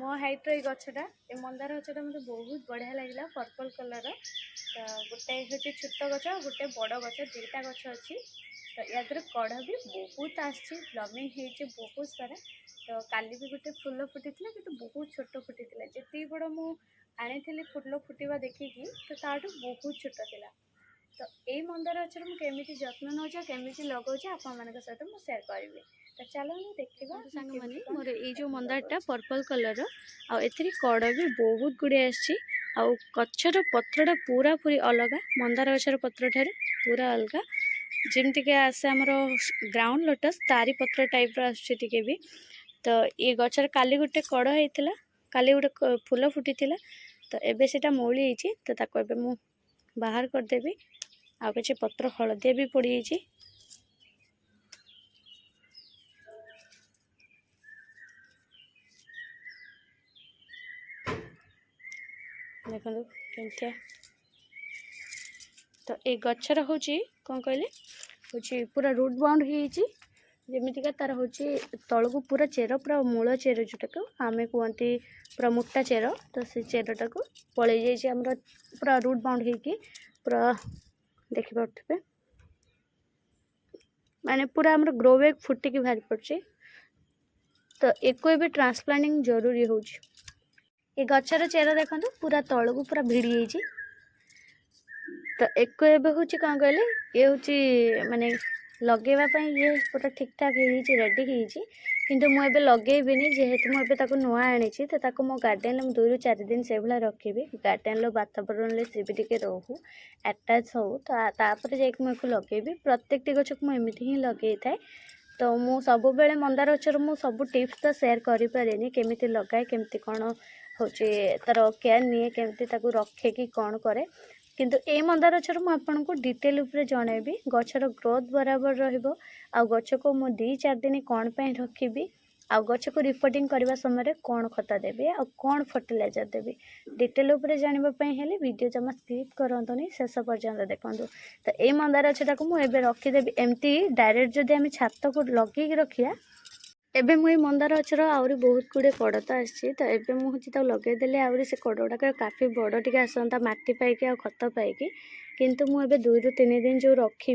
मो हाइट रो गछटा ए मंदार गछटा मते बहुत बढ़िया लागला पर्पल कलर तो गोटे हूँ छोट गछ गोटे बड़ गछ दुईटा गछ अच्छी तो या कढ़ भी बहुत आसी ब्लमिंग होती बहुत सारा तो काली भी गोटे फुल फुटी कि बहुत छोट फुटी जी बड़ मु आनी फुल फुटवा देखिकी तो ताठू बहुत छोट था तो यही मंदार गचर मुझे जत्न नौचे केमी लगे आपण सहित मुझे सेयार करी तो चलो देखा सांग मैंने मोर ये मंदारटा पर्पल कलर आउ कड़ भी बहुत गुड़े आछर पत्रटा पूरा पूरी अलग मंदार गचर पत्र ठार पूरा अलग जमती आसे आमर ग्राउंड लोटस तारी पत्र टाइप रे भी तो ये गचर काली गोटे कड़ होता काली गोटे फूल फुटी तो एबे सेटा मौली होती तो ताको एबे मु बाहर करदेवी आ किसी पत्र हलदिया भी पड़ जाइए देखो केमतिया तो ये गचर हूँ कौन कहले हूँ पूरा रूट बाउंड होमतीका तार हूँ तल को पूरा चेर पूरा मूल चेर जोटा आम कहते पूरा मोटा चेर तो से चेरटा को पलि जाइए पूरा रूट बाउंड हो पूरा देखि पारे माने पूरा आमर ग्रो बैग फुटिकी बाहरी पड़े तो एको एबे ट्रांसप्लांटिंग जरूरी हो ये गचर चेर देखो पूरा तल को पूरा भिड़ी जाइए तो एको एबे हूँ कौन कहले ये हूँ माने लगेवाई ये पूरा ठीक ठाक रेडी किंतु मुझे लगेबिनी जेहेतु मुझे नुआ आनी तो मो गार्डेन में 2 ରୁ 4 दिन से भाया रखी गार्डेन वातावरण से भी टे रोहू आटाच हो तो जाकि लगेबी प्रत्येक गछ को मुझे ही लगे थाए तो मु सब बेले मंदार गचर मु सब टिप्स तो शेयर करि पारेनी केमिति लगाए केमिति कौन हूँ तार केयर निए केमिति ताकू रखे कि कौन करे किंतु ए मंदार गचर मु आपनको डिटेल उपरे जनइबी गचर ग्रोथ बराबर रहिबो आ गछ को मु 2-4 दिन कौन पे रखिबी आ गछ को रिपोर्टिंग करबा समय कौन खता देबी आ कौन फर्टिलाइजर देबी डिटेल उपरे जानिबा पई हेले वीडियो जमा स्किप करंतनी शेष पर्यंत देखंतु तो ए मंदार गछटा को मु एबे रखि देबी एम्ति डायरेक्ट जदि हम छात को लगी रखिया एबे मुई मंदार गचर आउरी बहुत गुड़े कड़ तो आसी तो एबे मुझे लगेदेले आउरी से कड़ गुड़ाक काफी बड़ टे आसता मट्टी पाइकी आ खत पाइकी किंतु मुझे 2 ରୁ 3 दिन जो रखी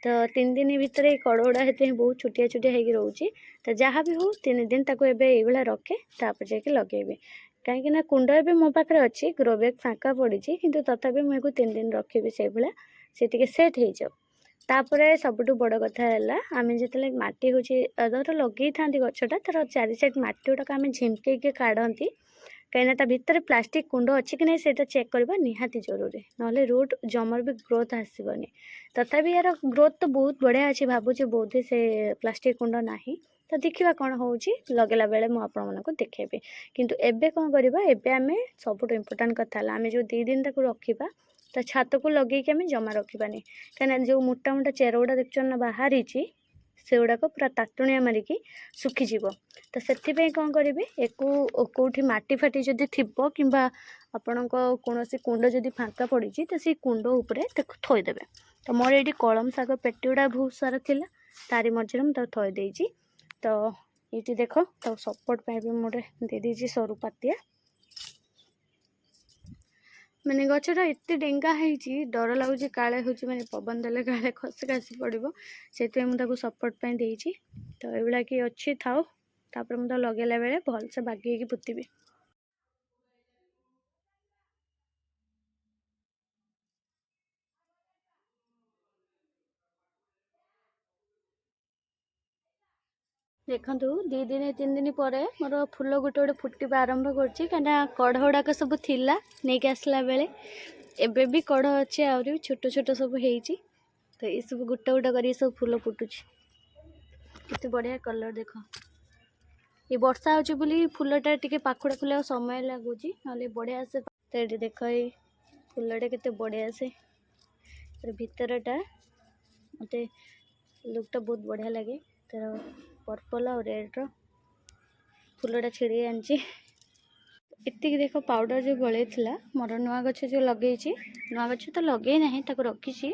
तो 3 दिन भितर ये कड़ गुड़ा हेते बहुत छुटिया छुटिया होगी रोचे तो जहाँ भी हो 3 दिन ताको एबे ये रखे तापर जाके लगेबी कहीं कुंड एबे मो पाखे अच्छी ग्रो बैग फाँका पड़ी किंतु तथापि मुझे 3 दिन रखी से भाया सी टे सेट हो जाओ तापर सबुठु बड़ कथा है आम जो मटी हूँ धर लगे था गछटा तार 4 साइड मटी गुटाक आम झिमके काढ़ती कहीं भितर प्लास्टिक कुंड अच्छी कि नहीं से चेक करवा निहाती जरूरी ना रूट जमर भी ग्रोथ आसबनी तथापि यार ग्रोथ तो बहुत बढ़िया अच्छी भावुँ बोधे से प्लास्टिक कुंड ना तो देखा कौन हो लगेला बेले मुझे देखेबी किंतु एबे कौन करवा एबे आम सबुठ इम्पोर्टाट कथा आम जो 2 दिन तक रखा तो छात को लगे आम जमा रखानी कहीं जो मोटा मोटा चेर गुड़ा देखुन ना बाहरी से गुड़ाक पूरा तातुणिया मारिकी सुखीज तो से कौन करेंगे एक कौटी मटी फाटी जदि थी कि आपण कौन कुंड जदि फाँका पड़ी तो सी कुंड उपरे थोदेवे तो मोर ये कलम शाग पेटी गुड़ा बहुत सारा थिला तारी मझे मुझे थोदे तो ये देख तो सपोर्ट भी मोटे दे दीजिए सरू पातिया मैंने गचटा एत डेंगा होती डर लगुच काले हूँ मैंने पवन देले काले खसी खासी पड़ो से मुझे सपोर्ट पे देती तो ये कि अच्छी थाओ तापर मुझे लगेला बेले भल से बागी पोतीबी देखु 2 दिन 3 दिन पर मोर फूल गोटे गोटे फुटवा आरंभ कर कढ़ गुड़ाक सब थिला नहीं आसला बेले एबे भी कढ़ अच्छे आहरी छोट छोट सब होती तो ये सब गोटा गोटा कर सब फूल फुटुची केते बढ़िया कलर देख ये वर्षा होची बोली फूलटा टिके पाखुड़ा फुले समय लगुच ना बढ़िया से तो ये देख ये फूलटा केते बढ़िया से भितरटा मत लुकटा बहुत बढ़िया लगे तर पर्पल और रेड फूलटा छिड़ी आनी इतनी देख पाउडर जो गले मोर नुआ गछ जो लगे नुआ गछ तो लगे ना रखी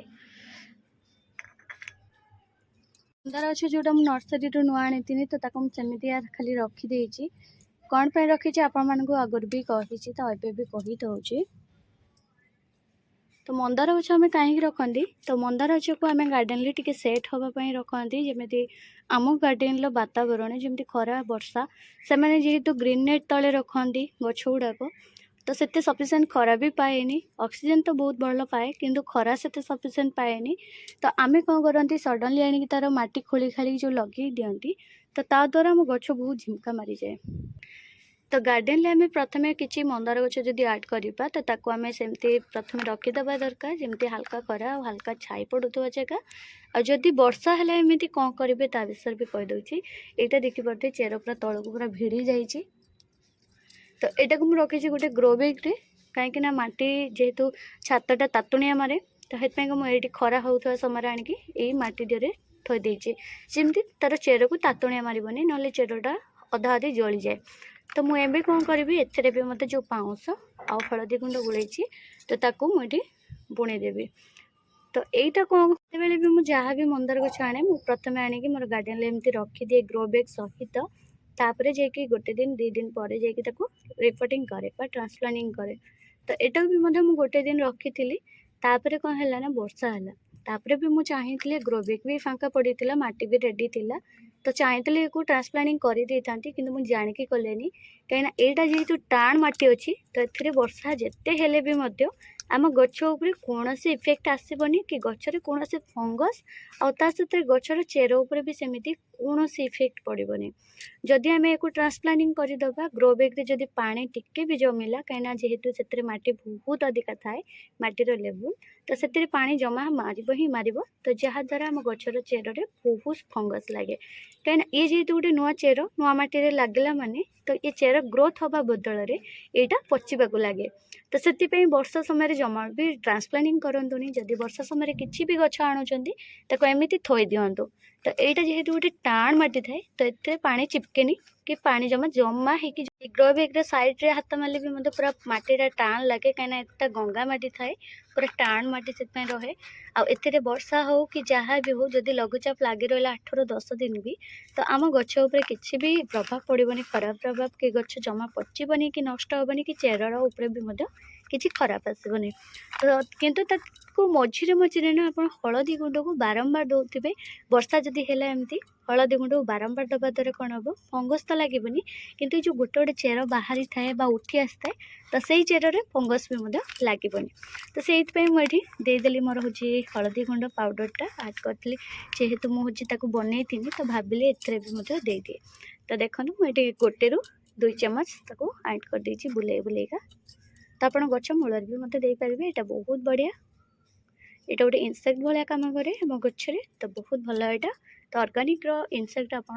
मंदार गछ जोटा मुझे नर्सरी नुआ आनी तो सेमती खाली रखीदे कौन पे रखी आपको आगुरी भी कही तो एबे भी कही दौची। तो मंदार गछ आम कहीं रखती तो मंदार गछ को आम गार्डेन टी सेट हाँपाई रखती जमी आम गार्डेन वातावरण जमी खरा वर्षा से मैंने जेहेतु ग्रीन नेट तले रखती गछ गुड़ाक तो से सफिसीयंट खरा भी पाएनि ऑक्सीजन तो बहुत भल पाए किंतु खरा से सफिसीयंट पाएनि। तो आम कौन करती सडनली आनी तार माटी खोली खाली जो लगे दिंती तो ता द्वारा आम गछ बहुत झिमका मारी जाए। तो गार्डेन आम प्रथम किसी मंदार गछ जदि आड करवा तो ताको आम सेमती प्रथम रखीदबा दरकार जमती हल्का खरा और हल्का छाई पड़ुवा जगह आ जदि वर्षा है एमती कौन करेंगे ता विषय भी कहीदे। यहाँ देखिपे चेर पूरा तलक पूरा भिड़ी जाइए। तो यहाँ को मुझे रखी गोटे ग्रो बैग कहीं माटी जेहेतु छातटा तातुणिया मारे तो ये मुझे खरा होता समय आणिकी यही माटी दिहरे थई देइछे जमती तार चेर को तातुणिया मारबनी ना चेरटा अधा अधे जली जाए। तो मुझे कौन करी एथे मत जो पाउंस आउ हलदी गुंड गोलैची तो ताकू मुझे बुणेदेवी। तो यहीटा कौन बेले भी मुझे जहाँ भी मंदार गछ आने प्रथम आणिकी मोर गार्डन एमती रखीदिए ग्रो बैग सहित तापर जाकि गोटे दिन 2 दिन पर रिपोर्टिंग करे ट्रांसप्लांटिंग करे। तो एटा भी मुझे गोटे दिन रखी थी तापर कौन है ना वर्षा है तापर भी मुझे चाहिए ग्रो बैग भी फांका पड़ी माटी भी रेडी थिला तो चाहिए को ट्रांसप्लांटिंग कर दे था कि मुझे जानिकी कलेनी कहीं यहाँ जेहेतु टाण माटी अच्छी तो ये वर्षा जिते हेले भी मध्य आम गछ उपर कौन इफेक्ट आसबनी कि गचर कौन फंगस आता सहित गचर चेर उपर भी सेमती कौन इफेक्ट पड़ोनी जदि आम एक ट्रांसप्लांटिंग करदे ग्रो बैग जदि पानी टिके भी जमिला कहीं जेहेतु से माटी बहुत अधिका थाए माटीर लेवल तो से पानी जमा मारिब ही मारिब तो जहाद्वारा आम गचर चेर बहुत फंगस लगे कहीं ये जेहेतु गोटे नुआ चेर नुआ माटी लगला माने तो ये चेर ग्रोथ हवा बदल यहाँ पचिबा लगे। तो से वर्षा समय जमा भी ट्रांसप्लांटिंग करंतुनी जदि वर्षा समय किसी भी गछ आणुचंती ताको एमिति थोई दियंतु। तो यहाँ जेहेतु गोटे टाण माटी थाए तो ये पानी चिपकेनी कि पानी जमा जमा है कि ग्रो बैग साइड रे हाथ मारे भी मतलब पूरा माटीटा टाण लगे कहीं एटा गंगा माटी थाए पूरा टाण माटी से रहे आते वर्षा हो कि जहाँ भी हो जदि लघुचाप लगी रहा 8 ରୁ 10 दिन भी तो आम गछ उपर किसी भी प्रभाव पड़ोनी खराब प्रभाव कि गछ जमा पचिबनी कि नष्ट हेनी कि चेर उपर भी किसी खराब आसबनी। तो किंतु ताको मझिरे मझिरे ना आप हलदी गुंड को बारंबार दौथे वर्षा जदि है एमती हलदी गुंड को बारंबार दबा द्वारा कौन हम फंगस तो लगे किंतु जो गोटे गोटे चेर बाहरी थाए उठी आसता तो से चेर फंगस भी लगे। तो से मुझे देदेली मोर हूँ हलदी गुंड पाउडरटा आड करी जेहेतु मुझे बनई थी तो भाविली एथे भी देदिए। तो देखो मुझे 1 ରୁ 2 ଚାମଚ ताको आड कर देछि बुले बुलेगा तो आप गच मूल भी मत पारे। यहाँ बहुत बढ़िया यहाँ गोटे इनसेक्ट भाया कम कै मो गचरे तो बहुत भल यहाँ तो ऑर्गेनिक इनसेक्ट आप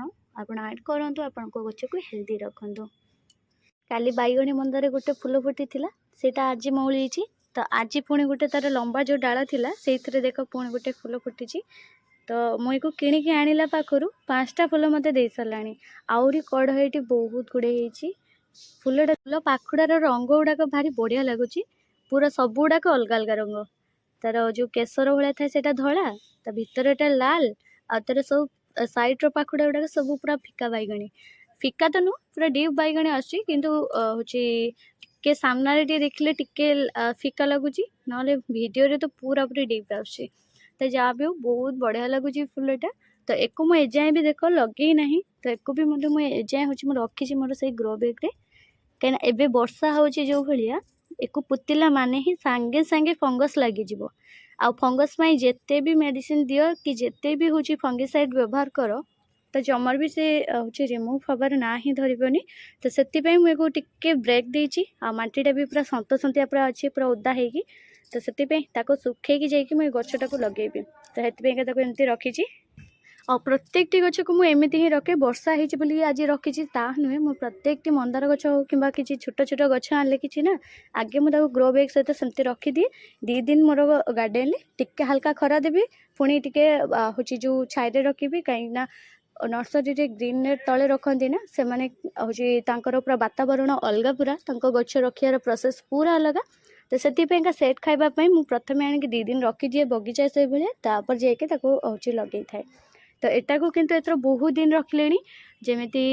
आड करूँ आपण गच को हेल्दी रखु। काली बैगणी मंदार गोटे फूल फुटी सेटा आज मौली तो आज पुणी गोटे तार लंबा जो डाल था से देख पुणी गोटे फूल फुटी तो मुझे को किणिकी आणला पाखर 5टा फूल मत दे सारा आहरी कढ़ ये बहुत गुड़े फूलटा फूल पाखुड़ार रंग गुड़ाक भारी बढ़िया लगुच पूरा सब गुड़ाक अलग अलग रंग तार जो केसर भाया थाए से धला ता भितर लाल आ तार सब साइड्र पाखुड़ा गुड़ाक सब पूरा फिका बैगणी फिका तो नुह पूरा डीप बैगणी आसी किंतु टे सामने देखले टिके फिका लगुच ना वीडियो रे तो पूरा पूरी डीप आसी तो जहाँ भी हो बहुत बढ़िया लगुच फूलटा। तो एक मुझे एजाएँ भी देख लगे ना तो एक भी मतलब मुझे एजाएँ हूँ रखी मोर से ग्रो बैग कहीं एबे वर्षा हो जो भाया एक पुतिला माने ही सांगे सांगे फंगस लगी आ फंगस जिते भी मेडिसिन दियो कि जिते भी हूँ फंगिसाइड व्यवहार कर तो जमर भी से हूँ रिमूव हबार ना ही धरबनी। तो से मुझे टिके ब्रेक देती आ माटीटा भी पूरा सन्तसंतिया पूरा अच्छे पूरा ओदा होगी तो से सुखेकी जाकि मुझे गछटा को लगेबी तो एमती रखी और प्रत्येक गछ को मुझे ही रखे वर्षा होगी आज रखी नुहे मु प्रत्येक मंदार गछ हो कि किसी छोट छोट गछ आने कि ना आगे मुझे ग्रो बैग सहित सेमती रखीदिए 2 दिन मोर गार्डेन टिके हल्का खरा देवी पुणी टिके हूँ जो छाई रखी कहीं नर्सरी ग्रीन नेट तले रखती ना से हूँ पूरा वातावरण अलग पूरा गछ रखार प्रोसेस पूरा अलग। तो से सेट खाइबापी मुझे प्रथम आणिक 2 दिन रखीदिए बगीचा से भाया जाके हूँ लगे थाए। तो एटा को किंतु एथर बहुत दिन रखले जमीती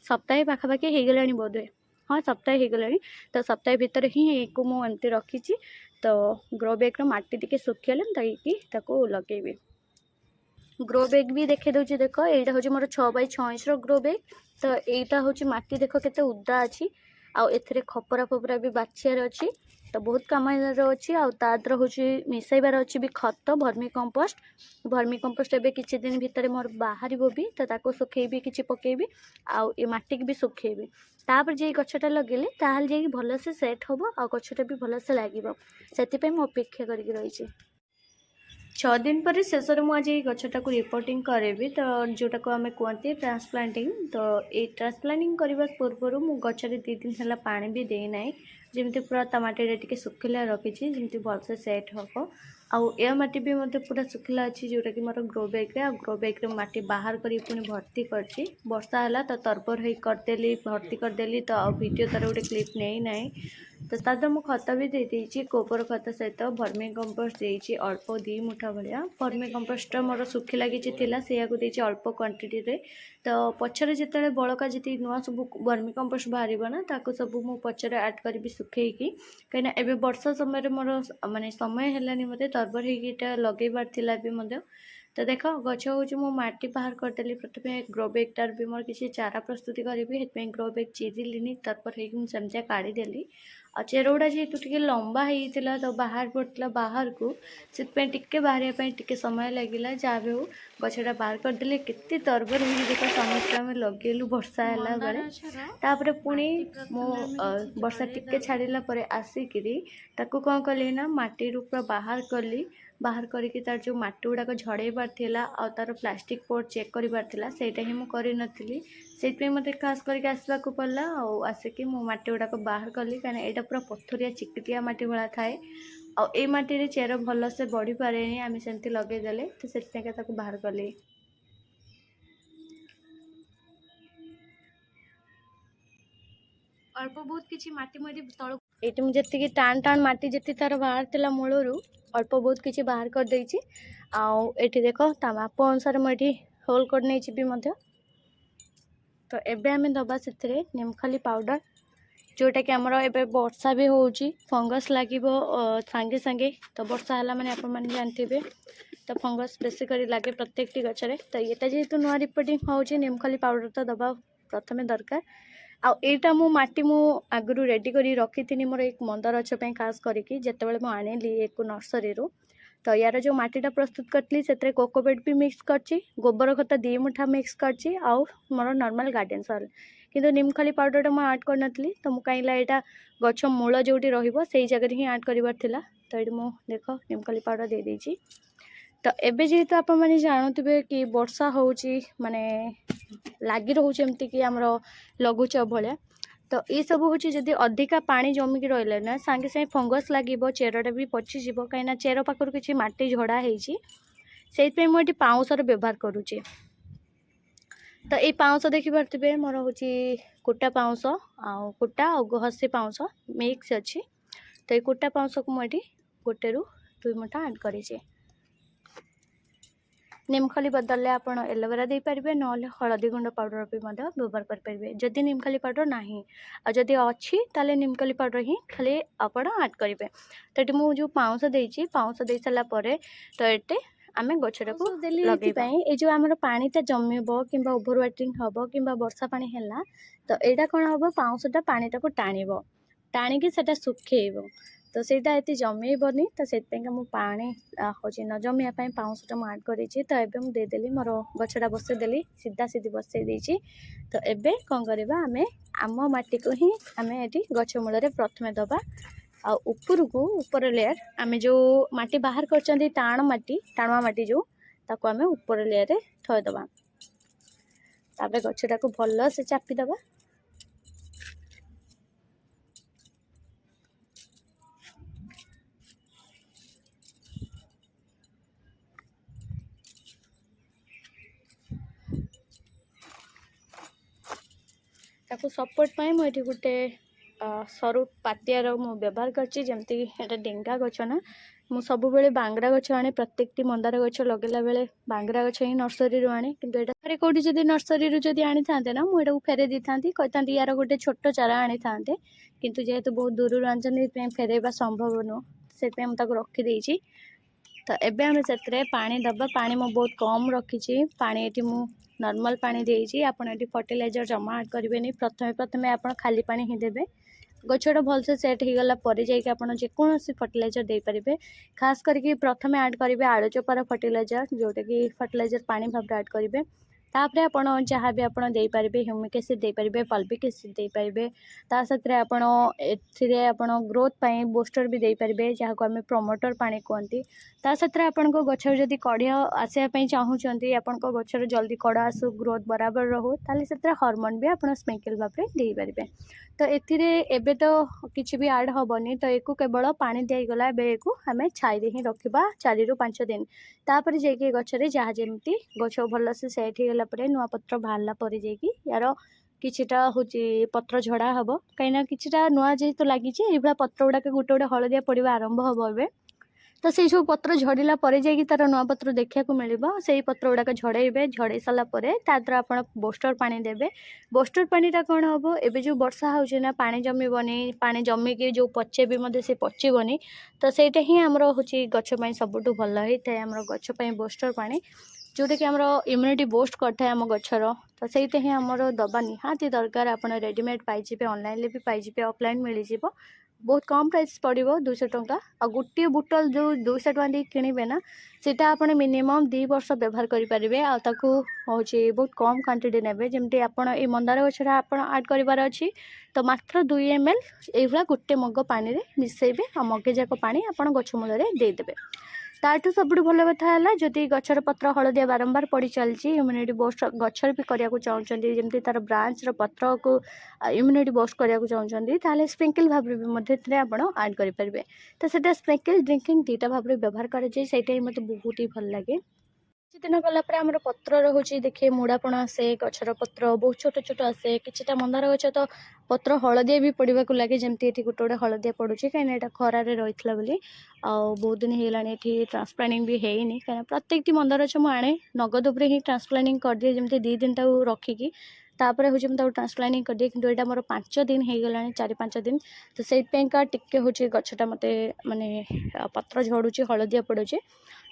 सप्ताहे पाखापाखि हो गलानी बोधे हाँ सप्ताहे हो गलानी तो सप्ताहे भितर ही को मु एमती रखी तो ग्रो बैग माटी टिके सुखिगले ताकू लगेबी ग्रो बैग भी देखे दूसरी देख यहाँ हूँ मोर 6x6 ग्रो बैग तो यहाँ हूँ माटी देख के उदा अच्छी आउ ए खपरा फपरा भी बाछियार अच्छी तो बहुत कम अच्छी आदर हूँ मिसाइबार अच्छी भी खत भर्मी कंपोस्ट एवं किसी दिन भितर मोर बाहर भी तो ताको सुखेबी कि पकेबी आउ ए माटी भी सुखेबी तापर जे गछटा लगेले ताल जे भल से सेट हम आ गछटा भी भल से लगे से अपेक्षा करके रही 6 दिन पर शेष मुझे गछटा को रिपोर्टिंग करेबी तो जोटा को आम कहते ट्रांसप्लांटिंग तो ये ट्रांसप्लांटिंग करने पूर्व मु गचरे 2 दिन है पानी भी देना जमी पूरा ता माटी टे सुखिला रखी जमी भलसे सेट हम आउ ए माटी भी मतलब पूरा सुखिला अच्छी जोटा कि मोर ग्रो बैग रे माटी बाहर करी पुणी भर्ती करछि वर्षा है तो तरबर हो करदेली भर्ती करदेली तो वीडियो तार गोटे क्लिप नहीं ना तो तादर मु खत भी देदेछि गोबर खत सहित भर्मी कंपोस्ट देछि अल्प 2 मुठा भाया भर्मी कंपोस्ट मोर सुखिला किछि थिला सेया को देछि अल्प क्वांटिटी रे तो पछरे जेतेले बळका जति नुआ सब भर्मी कंपोस्ट बाहरिबो ना ताको सब मु पछरे ऐड करबी सुखेकी कहिना एबे वर्षा समय मोर माने समय हेलानी मते तरबर होइटा लगेबार थिला भी मते तो देख गछ हूँ मो माटी बाहर करदेली प्रथम ग्रो बैगटार भी मोर किसी चारा प्रस्तुति करी ग्रो बैग चिरिलिनी तरपर होमतिया काढ़ीदेली आ चेर गुड़ा जेहेतु टे लंबा होता तो बाहर पड़ता बाहर को टे बाहर टे समय लगे जहाँ भी हो गछटा बाहर करदेले केते तरबर हो देख समस्त आम लगेलु वर्षा है बेले पुणी मो वर्षा टिके छाड़ला आसिकी ताकू कौन कली ना माटी पूरा बाहर करके तार जो माटी गुड़ाक झड़ेबार थिला आ तार प्लास्टिक पोर्ट चेक करिबार थिला सेटा ही मु करि नथिली सेति मते खास करके आसबा को पड़ला आ आसिकी मु माटी गुड़ाक बाहर कली काना एटा पूरा पत्थरिया चिकटिया माटी भला थाए आ ए माटी रे चेर भल से बढ़ी पारेनी आमे सेंती लगे देले तो सेति का ताको बाहर कली अल्प बहुत किसी माटी माटी तल ये मुझे टाण टाण माटी जी तार बाहर थिला मूलरू अल्प बहुत किसी बाहर कर देछि आउ एठी देखो ता माप अनुसार मुझे होल कर नहीं भी मध्य तो एबे आमे दबा सेथिरे निमखाली पाउडर जोटा कि आमर एबे वर्षा भी होउची फंगस लागिबो संगे संगे तो वर्षा हला माने आपण माने जानथिबे तो फंगस बेसी करी लागे प्रत्येक टी गछरे तो एटा जेहेतु नुआ रिपोर्टिंग होउची निमखाली पाउडर तो दबा प्रथमे दरकार आ एटा मु माटी मु आगु रेडी करी रखी थी मोर एक मंदार गछ पे खास करके जेतेबेले मु आनिली एक नर्सरी रो तो यार जो माटीटा प्रस्तुत करती से कोकोपेट भी मिक्स करची गोबर खत 2 मुठा मिक्स करची आउ मोर नॉर्मल गार्डन सॉइल किंतु निमखाली पाउडरटा मु ऐड करनथली तो मु काइला एटा गछ मूल जोटी रहिबो सेही जगह ही ऐड करिवार थिला तो एडी मु देखो निमखाली पाउडर दे देची तो एबे जेहेतु आप मैंने जानते कि वर्षा होउची माने लगी रोचे एमती कि आमर लघुचाप भाया तो ये सब हूँ जदि अधिका पानी जमिकी रही ना सांगे सांगे फंगस लगे चेरटा भी पचिज कहीं चेर पाखर किसी माटी झड़ा से मुझे पाउंसर व्यवहार करुचे तो ये पाउंस देखिपे मोर हूँ कुटा पाउंस आउ कुटा और हसी पाउंस मिक्स अच्छी तो ये कुटा पाउंस को मुझे 1 ରୁ 2 मुठा ऐड करें निमखाली बदल आप एलोवेरा दे पारे ना हलदी गुंड पाउडर भी व्यवहार करेंगे जदि निमखाली पाउडर ना आदि अच्छी ताले निमखाली पाउडर ही खाली आप ऐड करेंगे तो ये मुझे पाउंस देती पाउंस दे सारापर तो ये आम गछटा को लगे जो आम पानीटा जमब कि ओभर वाटरिंग हम कि वर्षा पानी है तो यहाँ कौन हम पाउंसटा पानीटा को टाणब टाणिकी से सुखेब तो सेटा ये जमेबनी तो से पानी हूँ न जमापी पाउंसटा मुझे ऐड करी तो ये मुझे देदेली मोर गछटा बसईदेली सीधा सीधी बसई देती तो एबे कौन करवा आम आम माटी को ही आम ये गछ मूल प्रथमे दबा आ ऊपर को ऊपर लेयर आम जो माटी बाहर कर टाण माटी टाणुआ माटी जो ताको आम ऊपर लेयर थोदबा तापर गछटा को भल से चापीदबा ताको सपोर्ट पाई मुझे गोटे सरू पातियार मु व्यवहार करछि जेमती एटा डेंगा गछ ना मु सब बेले बांगरा गछ आने प्रत्येकटी मंदार गछ लगेला बेले बांगरा गछ ही नर्सरी रू आने किंतु एटा फेरे कोठी जदी नर्सरी रू जदी आनी थांते ना मु एटा फेरे दी थांती कहतांती यार गोटे छोट चारा आनी थांते किंतु जेहेतु बहुत दूर रू आनछन फेरेबा संभव नो से पे हम ताको रखी देछि। तो एबे हम सेतरे पानी दबा पानी मो बहुत कम रखी पानी एटी मु नॉर्मल पानी देछि आपण एटी फर्टिलाइजर जमा ऐड करिवेनी प्रथमे प्रथमे आपण खाली पानी ही देबे गछटा भलसे सेट हो गला पर जाइए आप जेकोसी फर्टिलाइजर दे पारे खास करके प्रथमे ऐड करेंगे आलू चोपार फर्टिलाइजर जोटा कि फर्टिलाइजर पानी भाव ऐड करेंगे तापर आपण जहाँ भी आपड़ दे पारे ह्यूमिक एसिड दे पारे पल्बिक एसिड दे पारे ता साथ आपण एथिरे आपण ग्रोथ पाई बूस्टर भी दे पारे जहाँ को आम प्रमोटर पानी कहती ता साथ आपण गछर जदि कढ़िया आसापी चाहूँगी आपण गछर जल्दी कड़ आसू ग्रोथ बराबर रहू ताले से हॉर्मोन भी आप स्प्रिंकल भाव दे पारे। तो एथिरे एबे तो किसी भी ऐड हेनी तो एक केवल पानी दिगला एबे आम छाई ही रखा 4 ରୁ 5 दिन तापर जाइए गचरे जहाँ जमी गच भल से सेट हो गला नुआ पत्र बाहरला पर जाइए यार किछिटा होची पत्र झड़ा हम कहीं किछिटा नुआ जेहेतु लगी पत्र गुड़ाक गोटे गोटे हलदिया पड़ा आरंभ हम ए तो से सब पत्र झड़ला पर जाइए तार नुआ पत्र देखा मिल से पत्र गुड़ाक झड़े झड़े सारापर ताद्वारा आप बोस्टर पानी देवे बोस्टर पानीटा कौन हम एवं जो वर्षा होना पानी जमीबनी पानी जमिकी जो पचे भी से पचीबनी तो सहीटा ही आमर हूँ गछपाई सबुठ भल होता है आम गछपाई बोस्टर पानी जोटा कि आम इम्यूनिटी बूस्ट करता है आम गछर तो सहीटा ही आमर दबा निहाती दरकार आप रेडीमेड पाइबे ऑनलाइन भी पाइबे ऑफलाइन मिल जाव बहुत कम प्राइस पड़ो 200 टंका आ गोटे बोतल जो 200 टंका दी किणवे ना सीटा आप मिनिमम 2 वर्ष व्यवहार करेंगे आउ बहुत कम क्वांटिटी ने जमी आप मंदार गछरा आप ऐड करार अच्छी तो मात्र 2 ml ये गोटे मग पानी में मिसेबे आ मगे जाक पानी आप गछ मूल देदेवे ताठू सबुठ भल कथा है जदि गचर पत्र हलदिया बारंबार पड़ी चलती इम्यूनिटी बूस्ट गचर भी करने को चाहते जमी तार ब्रांच पत्र को इम्यूनिटी बूस्ट करने को चाहते ताले स्प्रिंकल भाव भी आप ऐड करेंगे तो सीटा स्प्रिंकल ड्रिंकिंग दुईटा भाव व्यवहार कराई मत बहुत ही भल लगे। किसी दिन गलापर आम पत्र रोचे देखिए मुड़ापण आसे गचर पत्र बहुत छोट छोट आसे किटा मंदार गच तो पत्र हलदिया भी पड़ा लगे जमी ये गोटे गोटे हलदिया पड़ू कहीं खरारे रही बोली बहुत दिन होगा ट्रांसप्लांटिंग भी होनी कहीं प्रत्येक मंदार गच मुझे नगद उपरे ही ट्रांसप्लांटिंग कर दिए जमी 2 दिन रखिकी तापर हूँ मुझे ट्रांसप्लांटिंग कर दिए कि मोर 5 दिन हो गला 4-5 दिन तो से टिके हूँ गछटा मत माने पत्र झड़ुची हलदिया पड़ुचे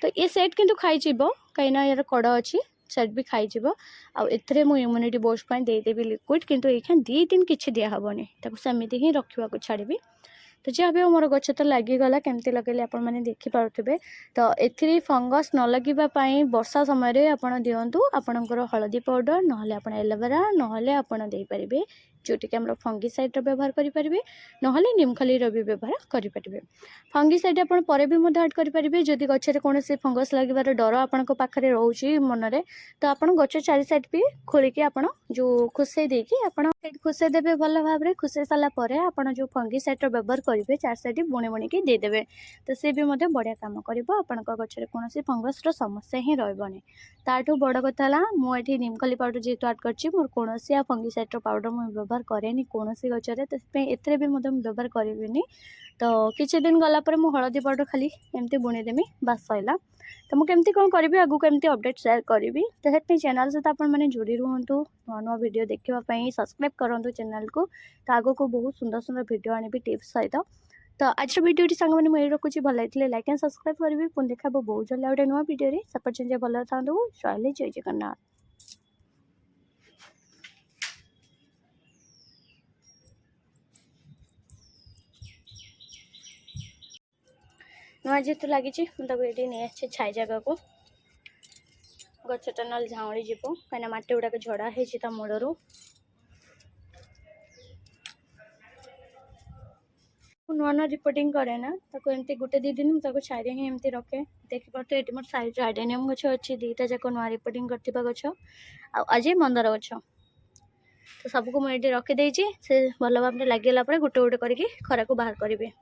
तो ये सेट किंतु खाई कहीं यार कड़ अच्छी सेट भी खाई आउ मु इम्यूनिटी बूस्ट देदेवी लिक्विड किंतु ये 2 दिन किसी दिहबनी सेमती ही रखा छाड़ी तो जहाँ भी मोर गछ तो लगिगला केमती लगे आप देखिपे तो ए फंगस न लगे वर्षा समय आप दिंतु आपणकर हलदी पाउडर ना एलोवेरा ना पारे जोटि कि फंगिसाइड व्यवहार करेंगे ना निमखली भी व्यवहार करेंगे फंगिसाइड आप ऐड करेंगे जदि गचर कौन फंगस लगे डर आपण पाखे रोचे मनरे तो आप गच 4 साइड भी खोलिकी आप जो खुसे देकी आप खुसे देवे भल भाव खुसे सारापर आप जो फंगिसाइड व्यवहार करेंगे 4 साइड बुणी बुणिकी देदेवे तो सी भी बढ़िया कम कर गचर कौन फंगस समस्या ही रही ताठू बड़ कथा मुझे निमखली पाउडर जेहेतु ऐड कर मोर कौन फंगिसाइड पाउडर मुझे व्यवहार कैनि कौन गचर तो एथरे भी व्यवहार करें तो किसी दिन गलापर मुझे हलदी पाउडर खाली एमती बुणीदेमी बास सैला तो मुझे कौन करी आगू केमती अपडेट शेयर करी तो से चैनल सहित आप जोड़ी रुहतु नुआ नुआ वीडियो देखापी सब्सक्राइब करूँ चैनल को तो आगो को बहुत सुंदर सुंदर वीडियो आनी टिप्स सहित तो आज वीडियो सांग मैंने मुझे रखुच्छी भल लगे लाइक एंड सब्सक्राइब करेंगे पुणी देखा बहुत जल्दी गोटे नुआ वीडियो सपर्ट भल था जय जगन्नाथ। नुआ जेहेतु लगी मुझे नहीं आसी छाई जगह को गचटा ना झाऊली जीव कहीं मटी गुड़ाक झड़ा है मूलर नुआ नुआ रिपोर्टिंग करे ना एमती गोटे 2 दिन मुझे छाई ही एमती रखे देखिए ये मोर साइड आडेनियम गछ अच्छी 2टा जाक नुआ रिपोर्टिंग करथिबा गछ आज मंदार गछ तो सबको मुझे रखीदे से भल भाव लगे गोटे गोटे करके खरा को बाहर करेंगे।